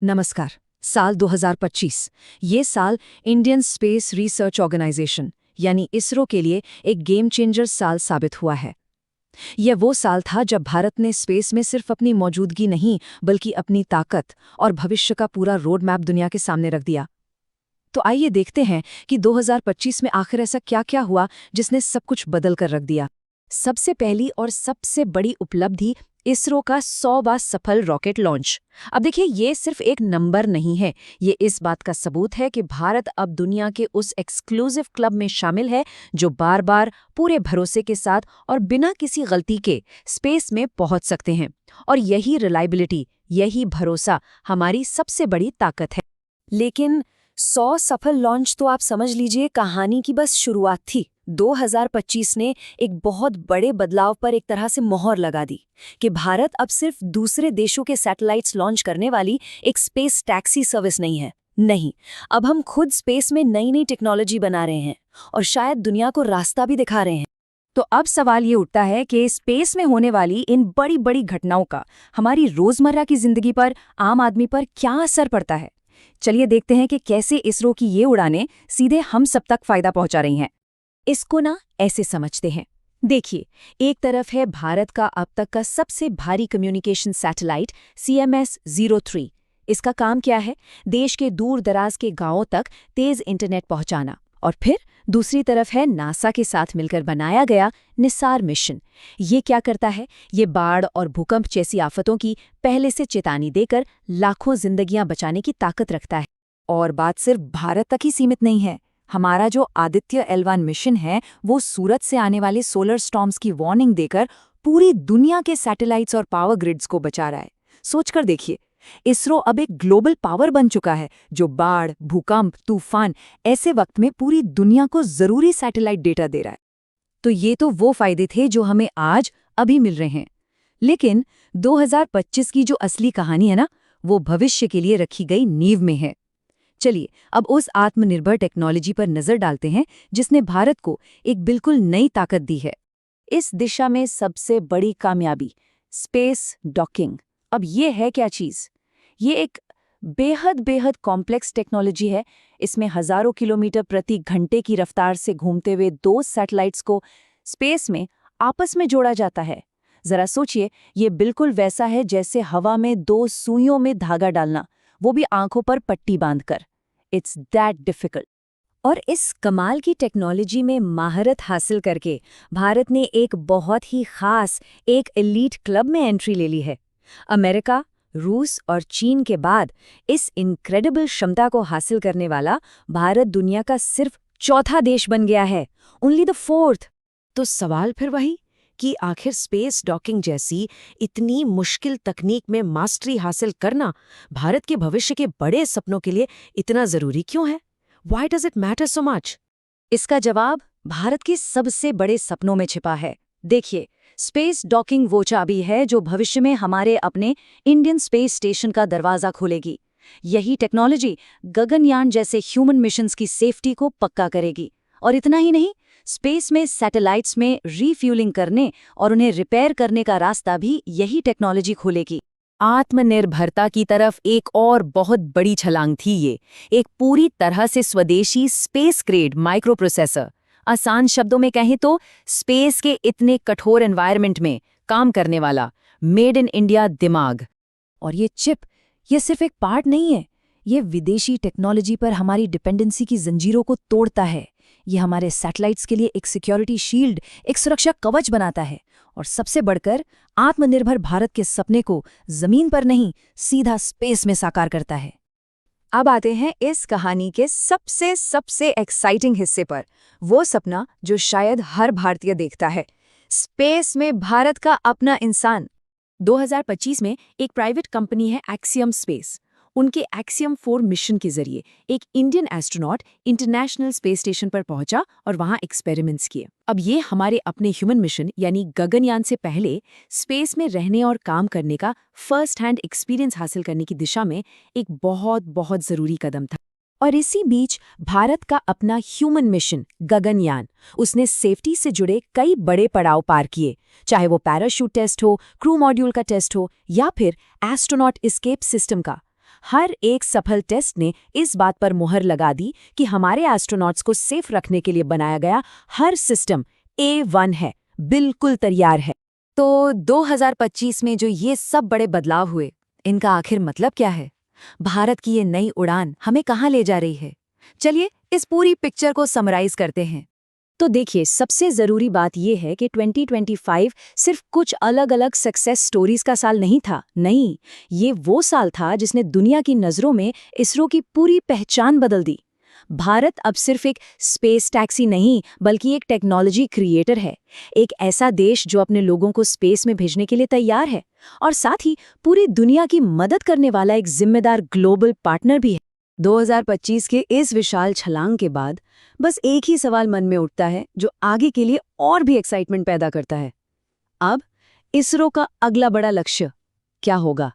नमस्कार। साल 2025 ये साल इंडियन स्पेस रिसर्च ऑर्गेनाइजेशन यानी इसरो के लिए एक गेम चेंजर साल साबित हुआ है। यह वो साल था जब भारत ने स्पेस में सिर्फ अपनी मौजूदगी नहीं बल्कि अपनी ताकत और भविष्य का पूरा रोड मैप दुनिया के सामने रख दिया। तो आइए देखते हैं कि 2025 में आखिर ऐसा क्या-क्या हुआ जिसने सब कुछ बदल कर रख दिया। सबसे पहली और सबसे बड़ी उपलब्धि इसरो का 100वां सफल रॉकेट लॉन्च। अब देखिए, ये सिर्फ एक नंबर नहीं है, ये इस बात का सबूत है कि भारत अब दुनिया के उस एक्सक्लूसिव क्लब में शामिल है जो बार बार पूरे भरोसे के साथ और बिना किसी गलती के स्पेस में पहुंच सकते हैं। और यही रिलायबिलिटी, यही भरोसा हमारी सबसे बड़ी ताकत है। लेकिन 100 सफल लॉन्च तो आप समझ लीजिए कहानी की बस शुरुआत थी। 2025 ने एक बहुत बड़े बदलाव पर एक तरह से मोहर लगा दी कि भारत अब सिर्फ दूसरे देशों के सैटेलाइट्स लॉन्च करने वाली एक स्पेस टैक्सी सर्विस नहीं है। नहीं, अब हम खुद स्पेस में नई नई टेक्नोलॉजी बना रहे हैं और शायद दुनिया को रास्ता भी दिखा रहे हैं। तो अब सवाल ये उठता है कि स्पेस में होने वाली इन बड़ी बड़ी घटनाओं का हमारी रोजमर्रा की जिंदगी पर, आम आदमी पर क्या असर पड़ता है। चलिए देखते हैं कि कैसे इसरो की ये उड़ानें सीधे हम सब तक फायदा पहुंचा रही हैं। इसको ना ऐसे समझते हैं। देखिए, एक तरफ है भारत का अब तक का सबसे भारी कम्युनिकेशन सैटेलाइट CMS-03। इसका काम क्या है? देश के दूर दराज के गांवों तक तेज इंटरनेट पहुंचाना। और फिर दूसरी तरफ है नासा के साथ मिलकर बनाया गया निसार मिशन। ये क्या करता है? ये बाढ़ और भूकंप जैसी आफतों की पहले से चेतावनी देकर लाखों जिंदगियां बचाने की ताकत रखता है। और बात सिर्फ भारत तक ही सीमित नहीं है। हमारा जो आदित्य L1 मिशन है वो सूरत से आने वाले सोलर स्टॉर्म्स की वार्निंग देकर पूरी दुनिया के सैटेलाइट्स और पावर ग्रिड्स को बचा रहा है। सोचकर देखिए, इसरो अब एक ग्लोबल पावर बन चुका है जो बाढ़, भूकंप, तूफान ऐसे वक्त में पूरी दुनिया को जरूरी सैटेलाइट डेटा दे रहा है। तो ये तो वो फायदे थे जो हमें आज अभी मिल रहे हैं। लेकिन 2025 की जो असली कहानी है ना, वो भविष्य के लिए रखी गई नींव में है। चलिए अब उस आत्मनिर्भर टेक्नोलॉजी पर नजर डालते हैं जिसने भारत को एक बिल्कुल नई ताकत दी है। इस दिशा में सबसे बड़ी कामयाबी स्पेस डॉकिंग। अब ये है क्या चीज? ये एक बेहद बेहद कॉम्प्लेक्स टेक्नोलॉजी है। इसमें हजारों किलोमीटर प्रति घंटे की रफ्तार से घूमते हुए दो सैटेलाइट्स को स्पेस में आपस में जोड़ा जाता है। जरा सोचिए, ये बिल्कुल वैसा है जैसे हवा में दो सुइयों में धागा डालना, वो भी आंखों पर पट्टी बांधकर। It's that difficult. और इस कमाल की टेक्नोलॉजी में महारत हासिल करके भारत ने एक बहुत ही खास, एक एलीट क्लब में एंट्री ले ली है। अमेरिका, रूस और चीन के बाद इस इनक्रेडिबल क्षमता को हासिल करने वाला भारत दुनिया का सिर्फ चौथा देश बन गया है। Only the fourth. तो सवाल फिर वही कि आखिर स्पेस डॉकिंग जैसी इतनी मुश्किल तकनीक में मास्टरी हासिल करना भारत के भविष्य के बड़े सपनों के लिए इतना जरूरी क्यों है? Why does it matter so much? इसका जवाब भारत के सबसे बड़े सपनों में छिपा है। देखिए, स्पेस डॉकिंग वो चाबी है जो भविष्य में हमारे अपने इंडियन स्पेस स्टेशन का दरवाजा खोलेगी। यही टेक्नोलॉजी गगनयान जैसे ह्यूमन मिशंस की सेफ्टी को पक्का करेगी। और इतना ही नहीं, स्पेस में सैटेलाइट्स में रीफ्यूलिंग करने और उन्हें रिपेयर करने का रास्ता भी यही टेक्नोलॉजी खोलेगी। आत्मनिर्भरता की तरफ एक और बहुत बड़ी छलांग थी ये, एक पूरी तरह से स्वदेशी स्पेस ग्रेड माइक्रो प्रोसेसर। आसान शब्दों में कहें तो स्पेस के इतने कठोर एनवायरनमेंट में काम करने वाला मेड इन इंडिया दिमाग। और ये चिप, ये सिर्फ एक पार्ट नहीं है, ये विदेशी टेक्नोलॉजी पर हमारी डिपेंडेंसी की जंजीरों को तोड़ता है। ये हमारे सैटेलाइट्स के लिए एक सिक्योरिटी शील्ड, एक सुरक्षा कवच बनाता है। और सबसे बढ़कर आत्मनिर्भर भारत के सपने को जमीन पर नहीं, सीधा स्पेस में साकार करता है। अब आते हैं इस कहानी के सबसे एक्साइटिंग हिस्से पर, वो सपना जो शायद हर भारतीय देखता है, स्पेस में भारत का अपना इंसान। 2025 में एक प्राइवेट कंपनी है एक्सियम स्पेस। उनके एक्सियम 4 मिशन के जरिए एक Indian astronaut international space station पर पहुंचा और वहां एक्सपेरिमेंट्स किए। अब ये हमारे अपने ह्यूमन मिशन यानी गगनयान से पहले स्पेस में रहने और काम करने का फर्स्ट हैंड एक्सपीरियंस हासिल करने की दिशा में एक बहुत बहुत जरूरी कदम था। और इसी बीच भारत का अपना ह्यूमन मिशन गगनयान, उसने सेफ्टी से जुड़े कई बड़े पड़ाव पार किए, चाहे वो पैराशूट टेस्ट हो, क्रू मॉड्यूल का टेस्ट हो या फिर एस्ट्रोनॉट एस्केप सिस्टम का। हर एक सफल टेस्ट ने इस बात पर मुहर लगा दी कि हमारे एस्ट्रोनॉट्स को सेफ रखने के लिए बनाया गया हर सिस्टम A1 है, बिल्कुल तैयार है। तो 2025 में जो ये सब बड़े बदलाव हुए, इनका आखिर मतलब क्या है? भारत की ये नई उड़ान हमें कहाँ ले जा रही है? चलिए इस पूरी पिक्चर को समराइज करते हैं। तो देखिए, सबसे ज़रूरी बात यह है कि 2025 सिर्फ कुछ अलग-अलग सक्सेस स्टोरीज का साल नहीं था। नहीं, ये वो साल था जिसने दुनिया की नज़रों में इसरो की पूरी पहचान बदल दी। भारत अब सिर्फ एक स्पेस टैक्सी नहीं, बल्कि एक टेक्नोलॉजी क्रिएटर है। एक ऐसा देश जो अपने लोगों को स्पेस में भेजने के लिए तैयार है और साथ ही पूरी दुनिया की मदद करने वाला एक जिम्मेदार ग्लोबल पार्टनर भी है। 2025 के इस विशाल छलांग के बाद बस एक ही सवाल मन में उठता है, जो आगे के लिए और भी एक्साइटमेंट पैदा करता है। अब इसरो का अगला बड़ा लक्ष्य क्या होगा?